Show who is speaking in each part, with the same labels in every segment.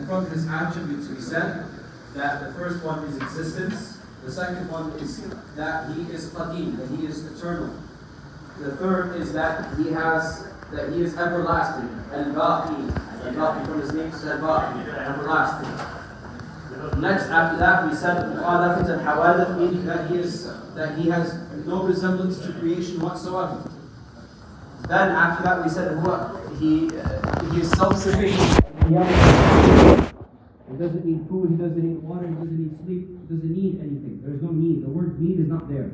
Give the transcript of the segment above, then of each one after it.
Speaker 1: And from his attributes we said that the first one is existence, the second one is that he is qadim, that he is eternal. The third is that he is everlasting, al-baqi from his name is al-baqi, everlasting. Next, after that, we said mukhadafat al-hawadith, meaning that he has no resemblance to creation whatsoever. Then after that, we said he is self-sufficient. He doesn't need food, he doesn't need water, he doesn't need sleep, he doesn't need anything. There's no need. The word need is not there.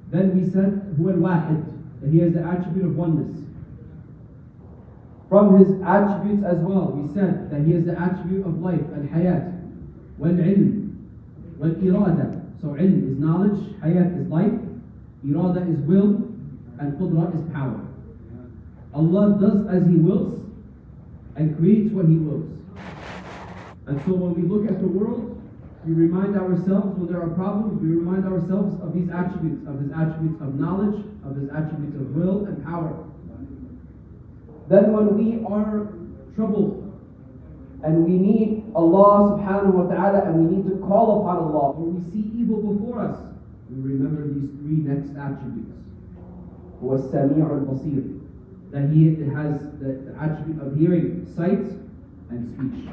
Speaker 1: Then we said huwa al-wahid, that he has the attribute of oneness. From his attributes as well, we said that he has the attribute of life, al-hayat, wal-ilm, wal-irada. So ilm is knowledge, hayat is life, irada is will, and qudra is power. Allah does as He wills and creates what He wills. And so when we look at the world, we remind ourselves when there are problems, we remind ourselves of these attributes, of His attributes of knowledge, of His attributes of will and power. Then when we are troubled and we need Allah subhanahu wa ta'ala and we need to call upon Allah, or we see evil before us, we remember these three next attributes. Huwa as-sami' al-basir, that He has the attribute of hearing, sight, and speech.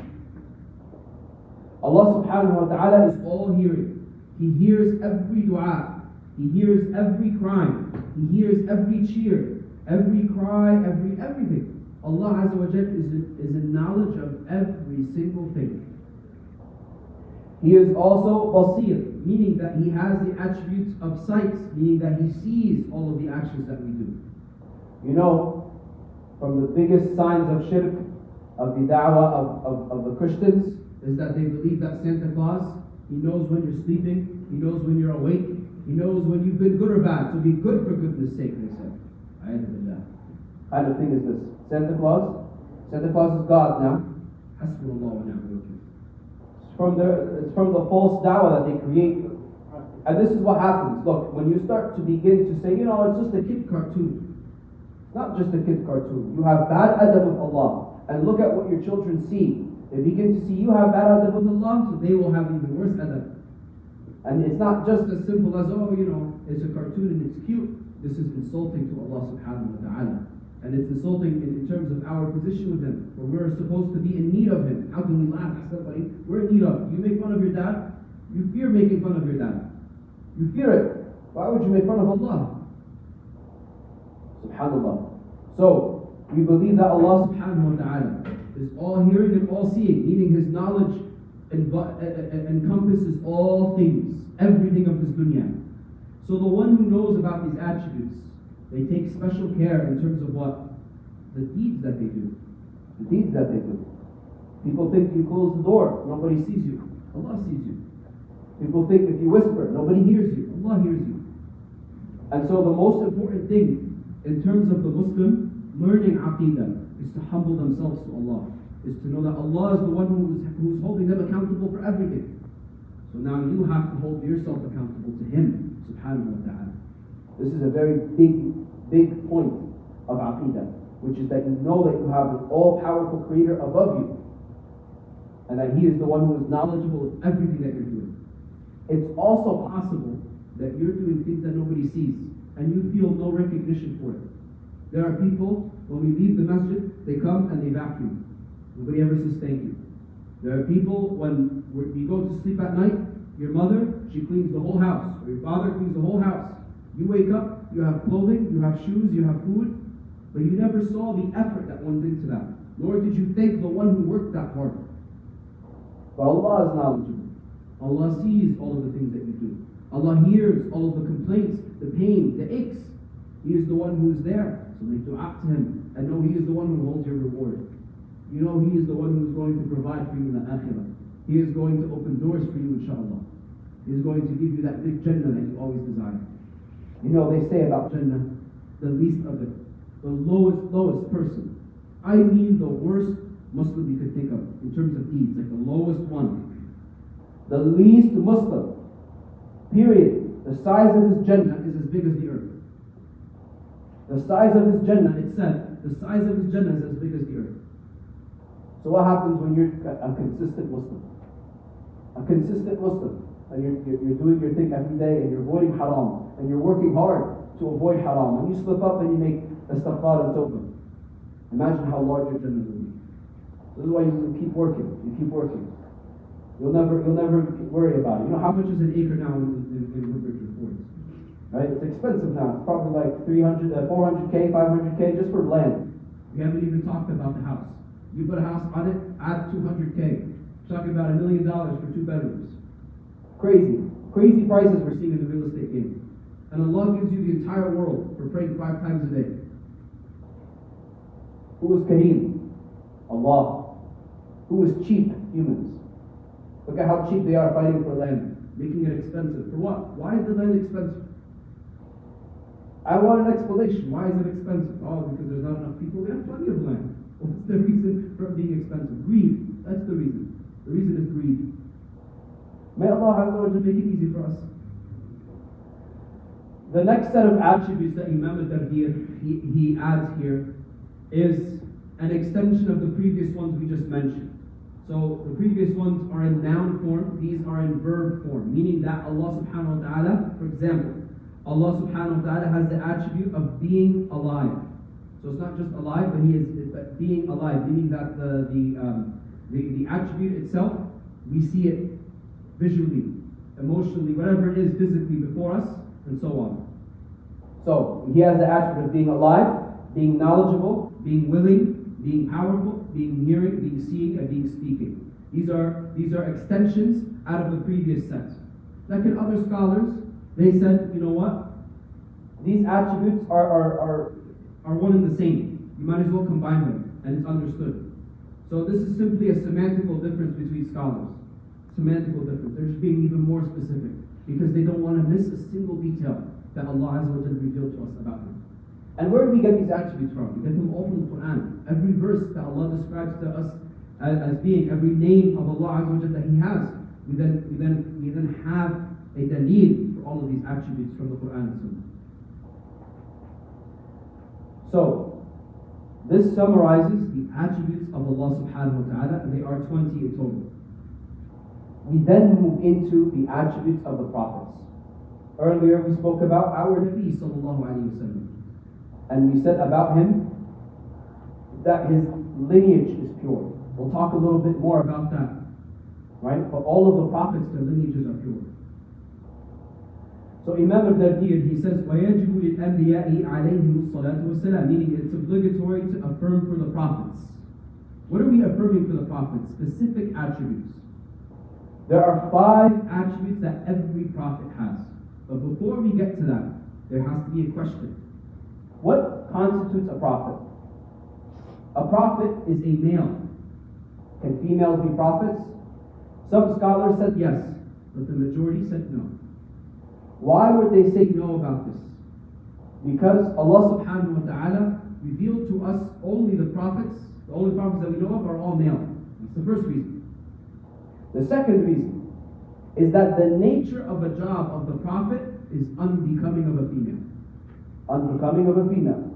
Speaker 1: Allah subhanahu wa ta'ala is all hearing. He hears every dua. He hears every crime. He hears every cheer, every cry, everything. Allah Azza wa Jal is in knowledge of every single thing. He is also basir, meaning that He has the attributes of sight, meaning that He sees all of the actions that we do. You know, from the biggest signs of shirk, of the da'wah of the Christians, is that they believe that Santa Claus, he knows when you're sleeping, he knows when you're awake, he knows when you've been good or bad, so be good for goodness sake, they said. What kind of thing is this? Santa Claus? Santa Claus is God now. Hasbunallah wa ni'mal wakeel. It's from the false da'wah that they create. And this is what happens. Look, when you start to begin to say, it's just a kid cartoon. It's not just a kid cartoon. You have bad adab with Allah. And look at what your children see. They begin to see you have bad adab with Allah, so they will have even worse adab. And it's not just as simple as, it's a cartoon and it's cute. This is insulting to Allah subhanahu wa ta'ala. And it's insulting in terms of our position with Him, where we're supposed to be in need of Him. How can we laugh at somebody we're in need of? You make fun of your dad, you fear making fun of your dad. You fear it. Why would you make fun of Allah? Subhanallah. So, we believe that Allah subhanahu wa ta'ala is all hearing and all seeing, meaning His knowledge encompasses all things, everything of this dunya. So the one who knows about these attributes, they take special care in terms of what? The deeds that they do. The deeds that they do. People think you close the door, nobody sees you. Allah sees you. People think if you whisper, nobody hears you. Allah hears you. And so the most important thing in terms of the Muslim learning Aqidah is to humble themselves to Allah. Is to know that Allah is the one who's holding them accountable for everything. So now you have to hold yourself accountable to Him, subhanahu wa ta'ala. This is a very big point of Aqidah, which is that you know that you have an all-powerful Creator above you, and that He is the one who is knowledgeable of everything that you're doing. It's also possible that you're doing things that nobody sees, and you feel no recognition for it. There are people, when we leave the masjid, they come and they vacuum. Nobody ever says thank you. There are people, when you go to sleep at night, your mother, she cleans the whole house, or your father cleans the whole house. You wake up, you have clothing, you have shoes, you have food, but you never saw the effort that went into that. Nor did you thank the one who worked that hard. But Allah is knowledgeable. Allah sees all of the things that you do. Allah hears all of the complaints, the pain, the aches. He is the one who is there. So make dua to Him and know He is the one who holds your reward. You know He is the one who is going to provide for you in the akhirah. He is going to open doors for you, inshallah. He is going to give you that big Jannah that you always desire. They say about Jannah, the least of it, the lowest person. I mean the worst Muslim you could think of in terms of deeds, like the lowest one. The least Muslim, period. The size of his Jannah is as big as the earth. The size of his Jannah, it said, the size of his Jannah is as big as the earth. So what happens when you're a consistent Muslim? A consistent Muslim, and you're doing your thing every day, and you're avoiding haram, and you're working hard to avoid haram, and you slip up and you make istighfar and tawbah. Imagine how large your Jannah will be. This is why you keep working. You keep working. You'll never worry about it. You know how much is an acre now in Woodbridge or Fords? Right? It's expensive now. It's probably like 400K, 500K just for land. We haven't even talked about the house. You put a house on it, add 200K. We're talking about $1 million for 2 bedrooms. Crazy prices we're seeing in the real estate game. And Allah gives you the entire world for praying 5 times a day. Who is Kareem? Allah. Who is cheap? Humans. Look at how cheap they are fighting for land, making it expensive. For what? Why is the land expensive? I want an explanation. Why is it expensive? Oh, because there's not enough people. We have plenty of land. What's the reason for it being expensive? Greed. That's the reason. The reason is greed. May Allah Azza wa Jalla make it easy for us. The next set of attributes that Imam al-Dardir he adds here is an extension of the previous ones we just mentioned. So the previous ones are in noun form, these are in verb form, meaning that Allah subhanahu wa ta'ala, for example, Allah subhanahu wa ta'ala has the attribute of being alive. So it's not just alive, but He is being alive, meaning that the attribute itself, we see it visually, emotionally, whatever it is physically before us, and so on. So He has the attribute of being alive, being knowledgeable, being willing, being powerful, being hearing, being seeing, and being speaking. These are extensions out of the previous set. Second, other scholars, they said, you know what? These attributes are one and the same. You might as well combine them, and it's understood. So this is simply a semantical difference between scholars. Semantical difference. They're just being even more specific because they don't want to miss a single detail that Allah Azza wa Jalla revealed to us about Him. And where do we get these attributes from? We get them all from the Quran. Every verse that Allah describes to us as being, every name of Allah Azza wa Jalla that He has, we then have a daleel for all of these attributes from the Quran and Sunnah. So, this summarizes the attributes of Allah subhanahu wa ta'ala, and they are 20 in total. We then move into the attributes of the prophets. Earlier we spoke about our Nabi sallallahu alayhi wa sallam. And we said about him that his lineage is pure. We'll talk a little bit more about that. Right? But all of the prophets, their lineages are pure. So Imam al-Dardir, he says, وَيَجِبُ لِلْأَنْبِيَاءِ عَلَيْهِمُ الصَّلَاةُ وَالسَّلَامُ, meaning it's obligatory to affirm for the prophets. What are we affirming for the prophets? Specific attributes. There are 5 attributes that every prophet has. But before we get to that, there has to be a question. What constitutes a prophet? A prophet is a male. Can females be prophets? Some scholars said yes, but the majority said no. Why would they say no about this? Because Allah subhanahu wa ta'ala revealed to us only the prophets. The only prophets that we know of are all male. That's the first reason. The second reason is that the nature of a job of the prophet is unbecoming of a female. Unbecoming of a female.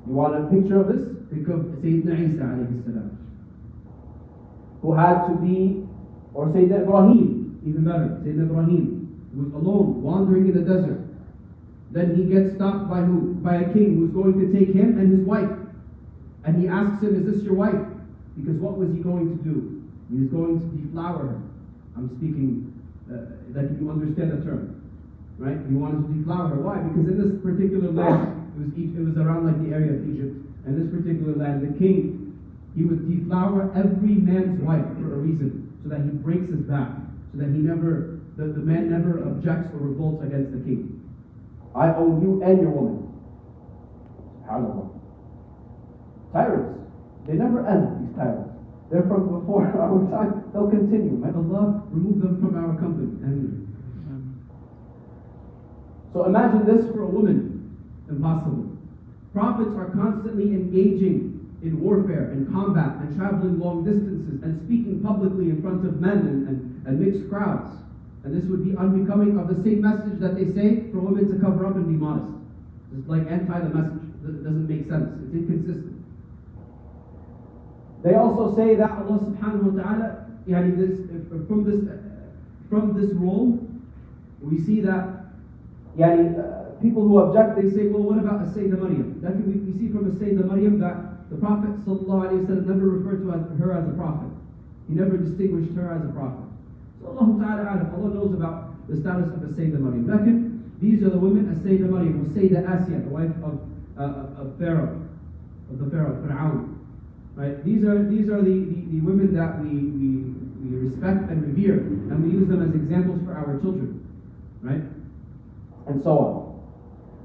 Speaker 1: You want a picture of this? Think of Sayyidina Isa alayhi salam, who had to be, or Sayyidina Ibrahim, even better, Sayyidina Ibrahim, who was alone, wandering in the desert. Then he gets stopped by who? By a king who's going to take him and his wife. And he asks him, is this your wife? Because what was he going to do? He was going to deflower her. I'm speaking that you understand the term. Right? He wanted to deflower her. Why? Because in this particular land, it was around like the area of Egypt, and this particular land, the king, he would deflower every man's wife for a reason, so that he breaks his back, so that the man never objects or revolts against the king. I own you and your woman. SubhanAllah. Tyrants, they never end, these tyrants. They're from before our time, they'll continue. May Allah remove them from our company. So imagine this for a woman. Impossible. Prophets are constantly engaging in warfare and combat and traveling long distances and speaking publicly in front of men and mixed crowds. And this would be unbecoming of the same message that they say for women to cover up and be modest. It's like anti the message. It doesn't make sense. It's inconsistent. They also say that Allah subhanahu wa ta'ala, from this role, we see that people who object, they say, well, what about As-Sayyidah Maryam? That we see from As-Sayyidah Maryam that the Prophet ﷺ never referred to her as a prophet. He never distinguished her as a prophet. So Allah knows about the status of As-Sayyidah Maryam. Lakin, these are the women, As-Sayyidah Maryam, As-Sayyidah Asya, the wife of Pharaoh, Fir'aun. Right? These are the women that we respect and revere, and we use them as examples for our children. Right? And so on.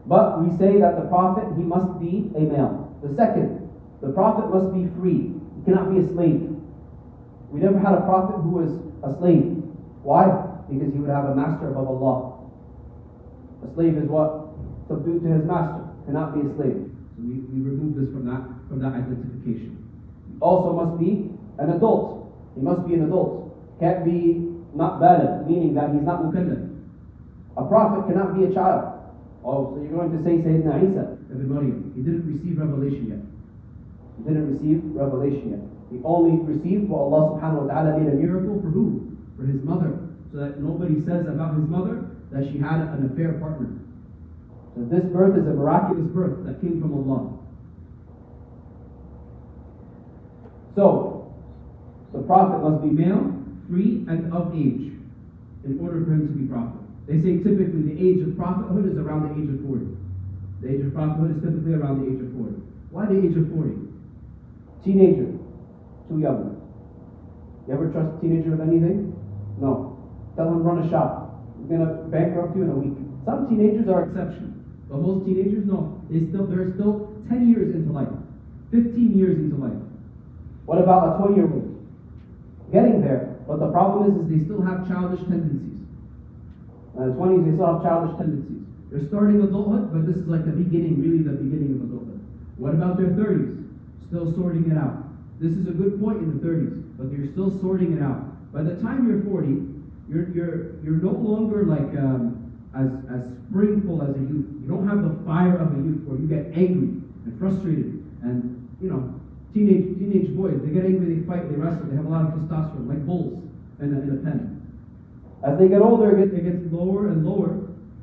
Speaker 1: But we say that the Prophet, he must be a male. The second, the Prophet must be free. He cannot be a slave. We never had a Prophet who was a slave. Why? Because he would have a master above Allah. A slave is what? Subdued to his master. Cannot be a slave. So we remove this from that identification. He also must be an adult. He must be an adult. Can't be not baligh, meaning that he's not mukallaf. A prophet cannot be a child. Oh, so you're going to say Sayyidina Isa ibn Maryam, he didn't receive revelation yet. He didn't receive revelation yet. He only received what Allah subhanahu wa ta'ala made a miracle for who? For his mother. So that nobody says about his mother that she had an affair partner. So this birth is a miraculous birth that came from Allah. So, the Prophet must be male, free, and of age in order for him to be prophet. They say typically the age of prophethood is around the age of 40. The age of prophethood is typically around the age of 40. Why the age of 40? Teenager. Too young. You ever trust a teenager with anything? No. Tell him run a shop. He's going to bankrupt you in a week. Some teenagers are exception. But most teenagers, no. They're still 10 years into life. 15 years into life. What about a 20-year-old? Getting there. But the problem is they still have childish tendencies. In the 20s, they still have childish tendencies. They're starting adulthood, but this is like the beginning, really the beginning of adulthood. What about their 30s? Still sorting it out. This is a good point in the 30s, but you're still sorting it out. By the time you're 40, you're no longer like as springful as a youth. You don't have the fire of a youth where you get angry and frustrated. And teenage boys, they get angry, they fight, they wrestle, they have a lot of testosterone, like bulls in a pen. As they get older, it gets lower and lower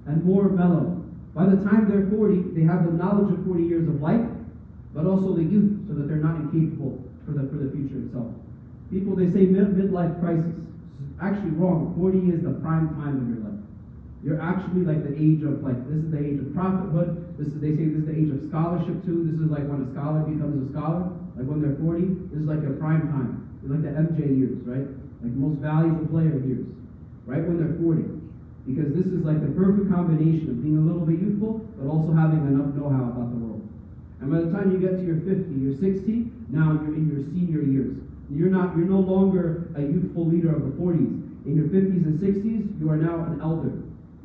Speaker 1: and more mellow. By the time they're 40, they have the knowledge of 40 years of life, but also the youth, so that they're not incapable for the future itself. People, they say midlife crisis. It's actually wrong. 40 is the prime time of your life. You're actually like the age of, this is the age of prophethood. They say this is the age of scholarship too. This is like when a scholar becomes a scholar. Like when they're 40, this is like their prime time. It's like the MJ years, right? Like the most valuable player years. Right when they're 40. Because this is like the perfect combination of being a little bit youthful, but also having enough know-how about the world. And by the time you get to your 50, you're 60, now you're in your senior years. You're no longer a youthful leader of the 40s. In your 50s and 60s, you are now an elder.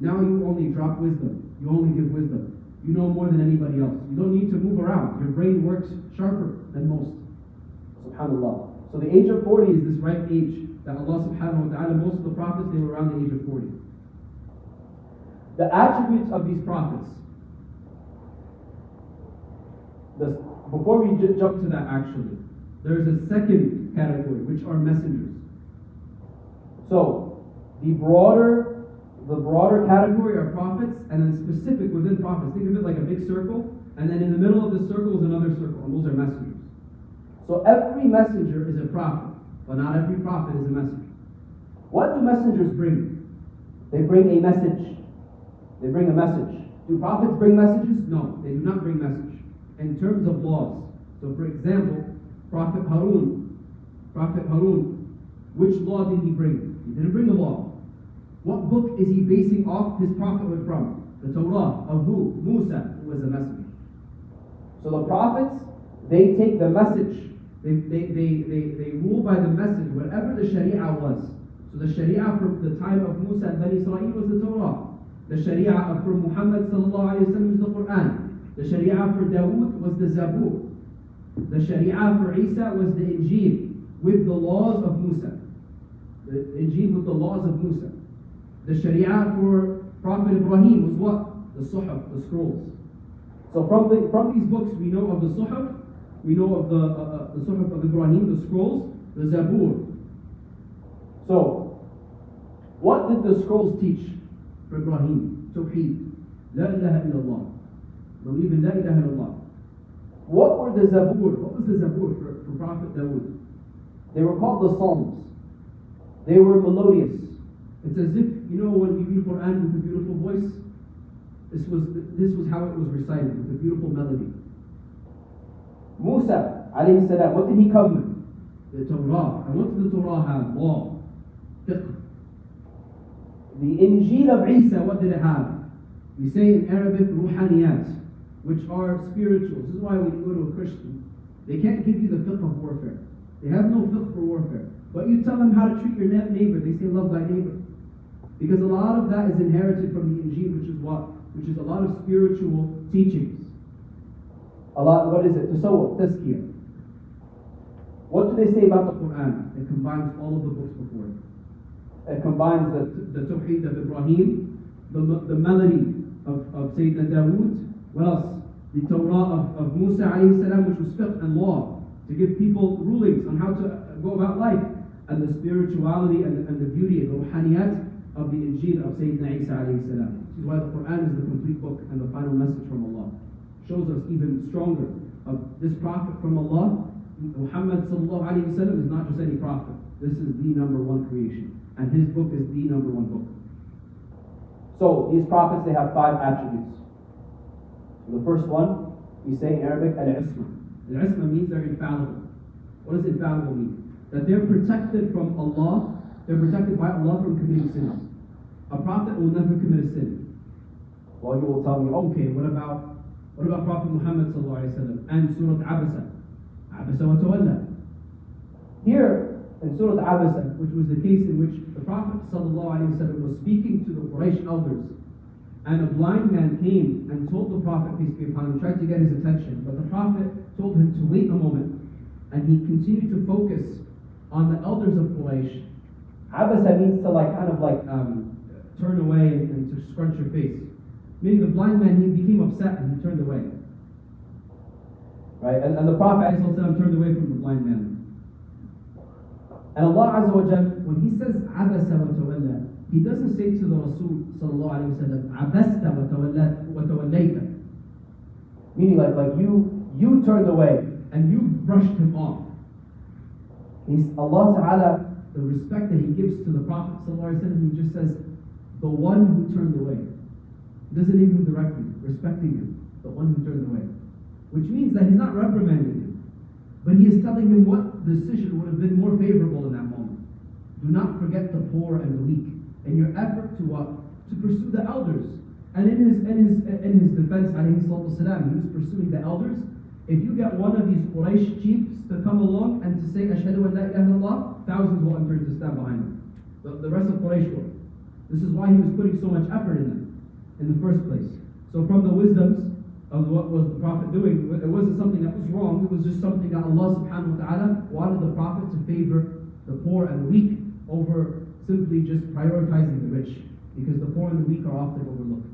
Speaker 1: Now you only drop wisdom. You only give wisdom. You know more than anybody else. You don't need to move around. Your brain works sharper than most. SubhanAllah. So the age of 40 is this right age that Allah subhanahu wa ta'ala, most of the prophets, they were around the age of 40. The attributes of these prophets. Before we jump to that actually, there's a second category, which are messengers. So, the broader category are prophets, and then specific within prophets. Think of it like a big circle, and then in the middle of the circle is another circle, and those are messengers. So every messenger is a prophet, but not every prophet is a messenger. What do messengers bring? They bring a message. They bring a message. Do prophets bring messages? No, they do not bring message. In terms of laws. So for example, Prophet Harun, which law did he bring? He didn't bring a law. What book is he basing off his prophethood from? The Torah. Of who? Musa, who was a messenger. So the prophets, they take the message. They rule by the message, whatever the Sharia was. So the Sharia from the time of Musa and Bani Israel was the Torah. The Sharia for Muhammad sallallahu alayhi wa sallam is the Quran. The Sharia for Dawood was the Zabur. The Sharia for Isa was the Injil with the laws of Musa. The Injil with the laws of Musa. The Sharia for Prophet Ibrahim was what? The Suhuf, the scrolls. So from these books we know of the Suhuf, We know of the Suhuf of Ibrahim, the scrolls, the Zabur. So, what did the scrolls teach for Ibrahim? Tawheed. La ilaha illallah. Believe in La ilaha illallah. What were the Zabur? What was the Zabur for Prophet Dawood? They were called the Psalms. They were melodious. It's as if, when you read Quran with a beautiful voice, this was how it was recited, with a beautiful melody. Musa, alayhi salam, what did he come with? The Torah. And what did the Torah have? Law. Fiqh. The Injil of Isa, what did it have? We say in Arabic, ruhaniyat, which are spirituals. This is why when you go to a Christian, they can't give you the fiqh of warfare. They have no fiqh for warfare. But you tell them how to treat your neighbor, they say love thy neighbor. Because a lot of that is inherited from the Injil, which is what? Which is a lot of spiritual teachings. What is it? Tasawwuf, tazkiyah. What do they say about the Quran? It combines all of the books before it. It combines the Tawheed of Ibrahim, the melody of Sayyidina Dawood. What else? The Torah of Musa alayhi salam, which was fiqh and law, to give people rulings on how to go about life, and the spirituality and the beauty and the ruhaniyat of the Injil of Sayyidina Isa alayhi salam. This is why the Quran is the complete book and the final message from Allah. Shows us even stronger of this prophet from Allah. Muhammad sallallahu alayhi wa sallam is not just any prophet. This is the number one creation. And his book is the number one book. So, these prophets, they have 5 attributes. The first one, we say in Arabic, al-isma. Al-isma means they're infallible. What does infallible mean? That they're protected from Allah, they're protected by Allah from committing sins. A prophet will never commit a sin. Well, you will tell me, okay, what about Prophet Muhammad sallallahu alayhi wa sallam and Surah Abasa? Abasa wa tawalla. Here, in Surah Abasa, which was the case in which the Prophet sallallahu alayhi wa sallam was speaking to the Quraysh elders, and a blind man came and told the Prophet, peace be upon him, tried to get his attention, but the Prophet told him to wait a moment, and he continued to focus on the elders of Quraysh. Abasa means to turn away and to scrunch your face. Meaning the blind man, he became upset and he turned away. Right? And the Prophet ﷺ turned away from the blind man. And Allah Azza wa Jal, when he says Abasa wa tawalla, he doesn't say to the Rasul sallallahu alayhi wa sallam, Abasta wa tawallayta. Meaning like you turned away and you brushed him off. Allah Ta'ala, the respect that he gives to the Prophet sallallahu alayhi wa sallam, he just says, the one who turned away. He doesn't name him directly, respecting him, the one who turned away. Which means that he's not reprimanding him, but he is telling him what decision would have been more favorable in that moment. Do not forget the poor and the weak, in your effort to what? To pursue the elders. And in his defense, alayhi salatu wasalam, he was pursuing the elders. If you get one of these Quraysh chiefs to come along and to say, Ashhadu an la ilaha illallah, thousands will enter to stand behind him. The rest of Quraysh will. This is why he was putting so much effort in them in the first place. So from the wisdoms of what was the Prophet doing, it wasn't something that was wrong, it was just something that Allah subhanahu wa ta'ala wanted the Prophet to favor the poor and the weak over simply just prioritizing the rich, because the poor and the weak are often overlooked.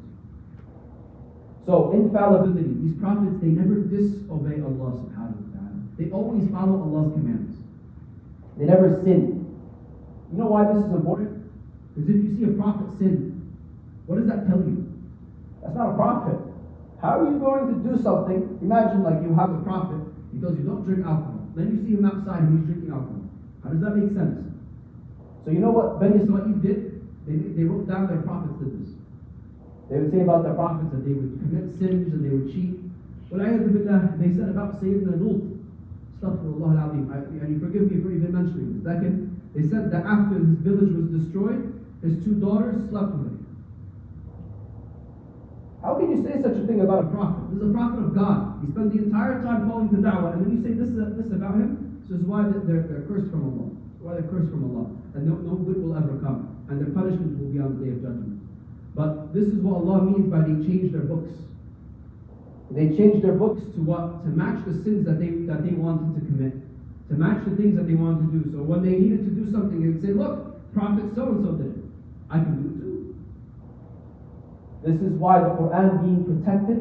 Speaker 1: So infallibility, these prophets, they never disobey Allah subhanahu wa ta'ala. They always follow Allah's commands. They never sin. You know why this is important? Because if you see a prophet sin, what does that tell you? That's not a prophet. How are you going to do something? Imagine you have a prophet, he tells you don't drink alcohol. Then you see him outside and he's drinking alcohol. How does that make sense? So you know what Bani Israel did? They wrote down their prophets did this. They would say about their prophets that they would commit sins and they would cheat. They said about Sayyidina Lut, Astaghfirullah al-Azim, and you forgive me for even mentioning this. They said that after his village was destroyed, his 2 daughters slept with him. How can you say such a thing about a prophet? This is a prophet of God. He spent the entire time calling to da'wah, and then you say this about him? This is why they're cursed from Allah. Why they're cursed from Allah. And no good will ever come. And their punishment will be on the Day of Judgment. But this is what Allah means by they changed their books. They changed their books to what? To match the sins that they wanted to commit. To match the things that they wanted to do. So when they needed to do something, they would say, look, Prophet so-and-so did it. I can do it too. This is why the Quran being protected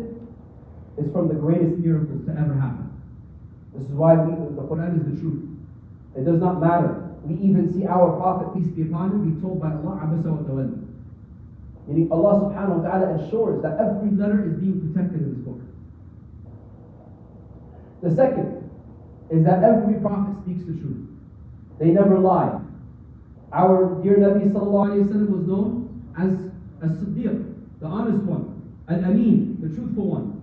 Speaker 1: is from the greatest miracles to ever happen. This is why the Quran is the truth. It does not matter. We even see our Prophet, peace be upon him, be told by Allah, Abasa wa tawalli. Meaning Allah subhanahu wa ta'ala ensures that every letter is being protected in this book. The second is that every Prophet speaks the truth. They never lie. Our dear Nabi sallallahu alayhi wa sallam was known as As-Siddiq, the honest one, Al-Amin, the truthful one.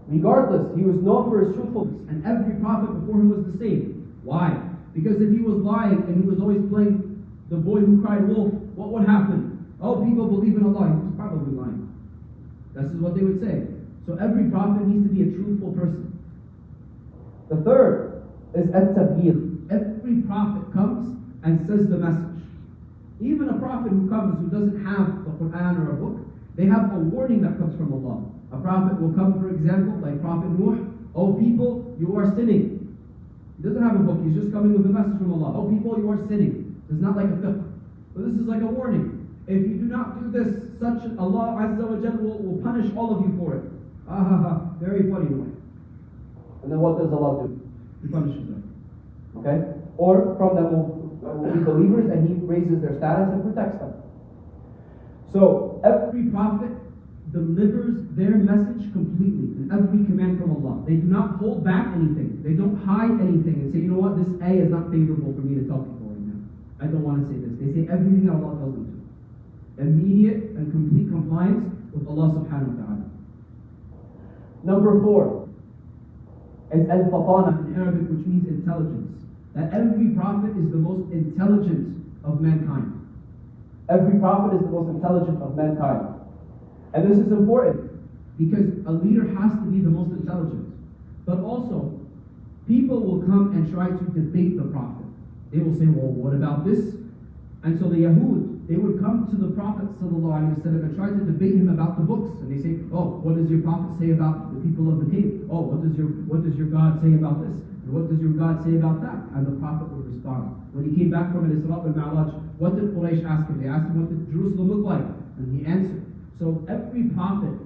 Speaker 1: Regardless, he was known for his truthfulness, and every prophet before him was the same. Why? Because if he was lying and he was always playing the boy who cried wolf, what would happen? Oh, people believe in Allah. He was probably lying. This is what they would say. So every prophet needs to be a truthful person. The third is at-tabligh. Every prophet comes and says the message. Even a prophet who comes who doesn't have the Quran or a book, they have a warning that comes from Allah. A prophet will come, for example, like Prophet Nuh. Oh people, you are sinning. He doesn't have a book, he's just coming with a message from Allah. Oh people, you are sinning. It's not like a fiqh. But this is like a warning. If you do not do this, such Allah Azza wa Jal will punish all of you for it. Very funny way. And then what does Allah do? He punishes them. Okay? Or from them will be believers, and He raises their status and protects them. So every prophet delivers their message completely in every command from Allah. They do not hold back anything. They don't hide anything and say, you know what, this ayah is not favorable for me to tell people right now. I don't want to say this. They say everything that Allah tells them to. Immediate and complete compliance with Allah subhanahu wa ta'ala. Number 4 is al-fatana in Arabic, which means intelligence. That every prophet is the most intelligent of mankind. Every prophet is the most intelligent of mankind. And this is important because a leader has to be the most intelligent. But also, people will come and try to debate the prophet. They will say, well, what about this? And so the Yahud, they would come to the Prophet ﷺ and try to debate him about the books. And they say, oh, what does your prophet say about the people of the cave? Oh, what does your God say about this? And what does your God say about that? And the Prophet would respond. When he came back from Al-Isra al-Mi'raj, what did Quraysh ask him? They asked him, what did Jerusalem look like? And he answered. So every prophet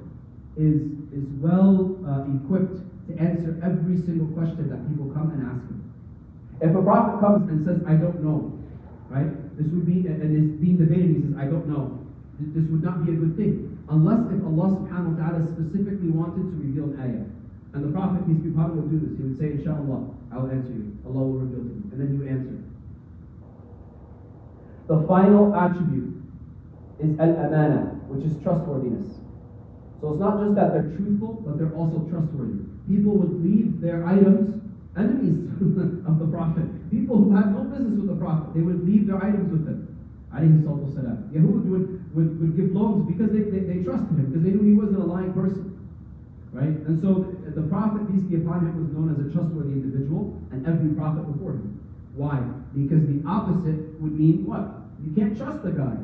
Speaker 1: is well equipped to answer every single question that people come and ask him. If a prophet comes and says, I don't know, right? This would be, and is being debated, he says, I don't know. This would not be a good thing. Unless if Allah subhanahu wa ta'ala specifically wanted to reveal an ayah. And the Prophet, peace be upon him, would do this. He would say, Inshallah, I will answer you. Allah will reveal to you. And then you answer. The final attribute is al-amana, which is trustworthiness. So it's not just that they're truthful, but they're also trustworthy. People would leave their items, enemies of the Prophet, people who had no business with the Prophet, they would leave their items with him. Yahud would give loans because they trusted him, because they knew he wasn't a lying person. Right? And so the Prophet, peace be upon him, was known as a trustworthy individual, and every Prophet before him. Why? Because the opposite would mean what? You can't trust the guy.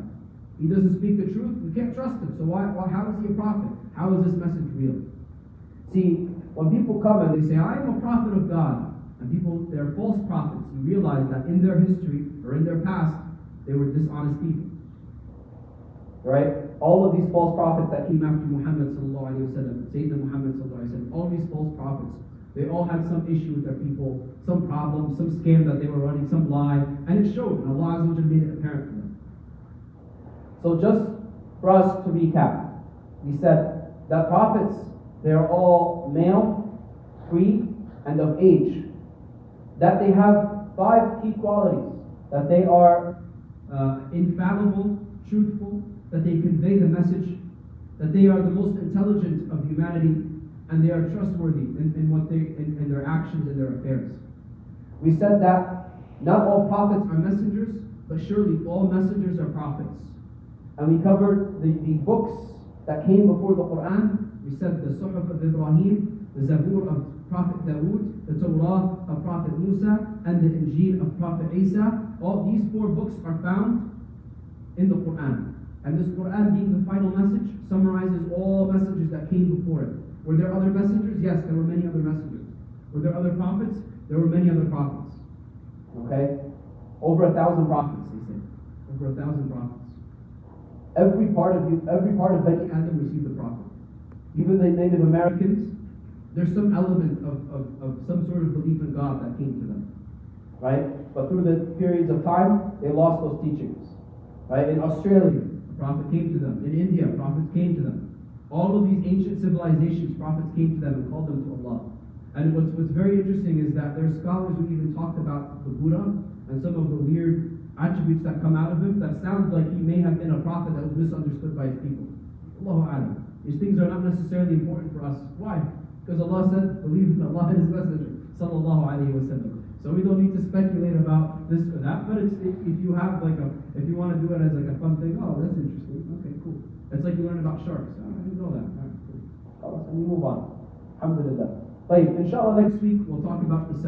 Speaker 1: He doesn't speak the truth, you can't trust him. So how is he a prophet? How is this message real? See, when people come and they say, I am a prophet of God, and they're false prophets, you realize that in their history, or in their past, they were dishonest people. Right? All of these false prophets that came after Muhammad sallallahu alayhi wa sallam, Sayyidina Muhammad sallallahu alayhi wa sallam, all these false prophets, they all had some issue with their people, some problem, some scam that they were running, some lie, and it showed, and Allah Azza wa Jalla made it apparent to them. So just for us to recap, we said that prophets, they are all male, free, and of age. That they have 5 key qualities. That they are infallible, truthful, that they convey the message, that they are the most intelligent of humanity, and they are trustworthy in their actions and their affairs. We said that not all prophets are messengers, but surely all messengers are prophets. And we covered the books that came before the Quran. We said the Suhuf of Ibrahim, the Zabur of Prophet Dawood, the Torah of Prophet Musa, and the Injil of Prophet Isa. All these 4 books are found in the Quran. And this Quran, being the final message, summarizes all messages that came before it. Were there other messengers? Yes, there were many other messengers. Were there other prophets? There were many other prophets. Okay? Over 1,000 prophets, they say. Over 1,000 prophets. Every part of Bani Adam received a prophet. Even the Native Americans, there's some element of some sort of belief in God that came to them, right? But through the periods of time, they lost those teachings, right? In Australia, a prophet came to them. In India, prophets came to them. All of these ancient civilizations, prophets came to them and called them to Allah. And what's very interesting is that there's scholars who even talked about the Buddha and some of the weird attributes that come out of him that sounds like he may have been a prophet that was misunderstood by his people. Allahu A'lam. These things are not necessarily important for us. Why? Because Allah said, believe in Allah and His Messenger, sallallahu alayhi wa sallam. So we don't need to speculate about this or that, but if you have if you want to do it as like a fun thing, oh, that's interesting. Okay, cool. It's like you learn about sharks. Oh, I didn't know that. All right, cool. And we move on. Alhamdulillah. Inshallah, next week we'll talk about the